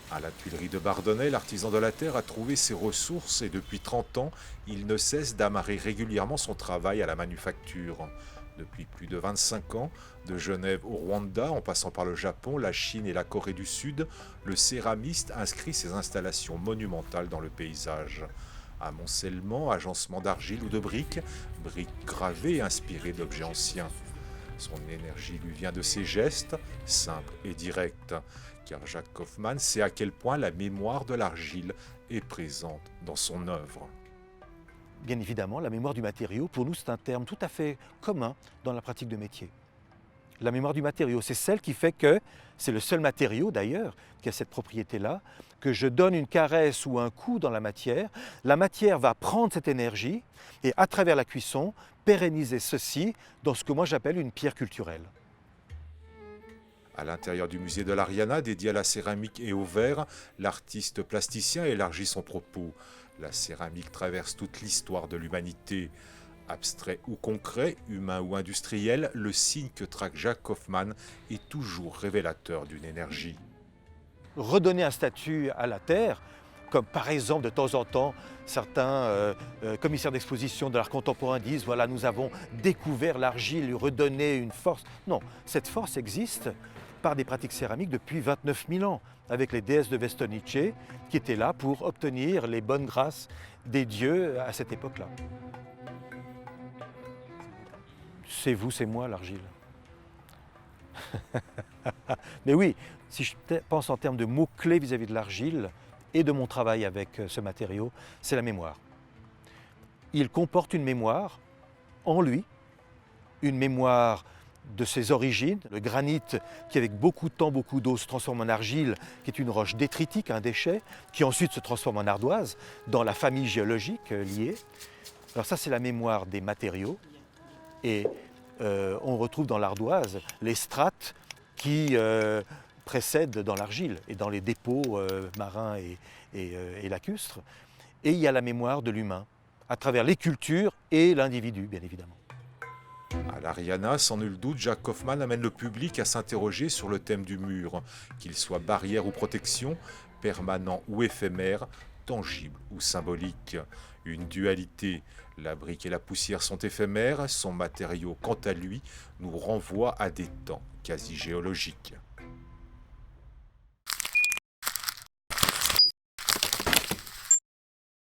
À la tuilerie de Bardonnay, l'artisan de la terre a trouvé ses ressources et depuis 30 ans, il ne cesse d'amarrer régulièrement son travail à la manufacture. Depuis plus de 25 ans, de Genève au Rwanda, en passant par le Japon, la Chine et la Corée du Sud, le céramiste inscrit ses installations monumentales dans le paysage. Amoncellement, agencement d'argile ou de briques gravées inspirées d'objets anciens. Son énergie lui vient de ses gestes, simples et directs, car Jacques Kaufmann sait à quel point la mémoire de l'argile est présente dans son œuvre. Bien évidemment, la mémoire du matériau, pour nous, c'est un terme tout à fait commun dans la pratique de métier. La mémoire du matériau, c'est celle qui fait que, c'est le seul matériau d'ailleurs qui a cette propriété-là, que je donne une caresse ou un coup dans la matière va prendre cette énergie et à travers la cuisson, pérenniser ceci dans ce que moi j'appelle une pierre culturelle. À l'intérieur du musée de l'Ariana, dédié à la céramique et au verre, l'artiste plasticien élargit son propos. La céramique traverse toute l'histoire de l'humanité. Abstrait ou concret, humain ou industriel, le signe que traque Jacques Kaufmann est toujours révélateur d'une énergie. Redonner un statut à la terre, comme par exemple de temps en temps certains commissaires d'exposition de l'art contemporain disent voilà nous avons découvert l'argile, lui redonner une force. Non, cette force existe par des pratiques céramiques depuis 29 000 ans, avec les déesses de Vestonice qui étaient là pour obtenir les bonnes grâces des dieux à cette époque-là. C'est vous, c'est moi l'argile. Mais oui, si je pense en termes de mots-clés vis-à-vis de l'argile et de mon travail avec ce matériau, c'est la mémoire. Il comporte une mémoire en lui, une mémoire de ses origines, le granit qui avec beaucoup de temps, beaucoup d'eau se transforme en argile, qui est une roche détritique, un déchet, qui ensuite se transforme en ardoise dans la famille géologique liée. Alors ça c'est la mémoire des matériaux et on retrouve dans l'ardoise les strates qui précèdent dans l'argile et dans les dépôts marins et lacustres. Et il y a la mémoire de l'humain, à travers les cultures et l'individu, bien évidemment. À l'Ariana, sans nul doute, Jacques Kaufmann amène le public à s'interroger sur le thème du mur, qu'il soit barrière ou protection, permanent ou éphémère, tangible ou symbolique. Une dualité. La brique et la poussière sont éphémères, son matériau, quant à lui, nous renvoie à des temps quasi géologiques.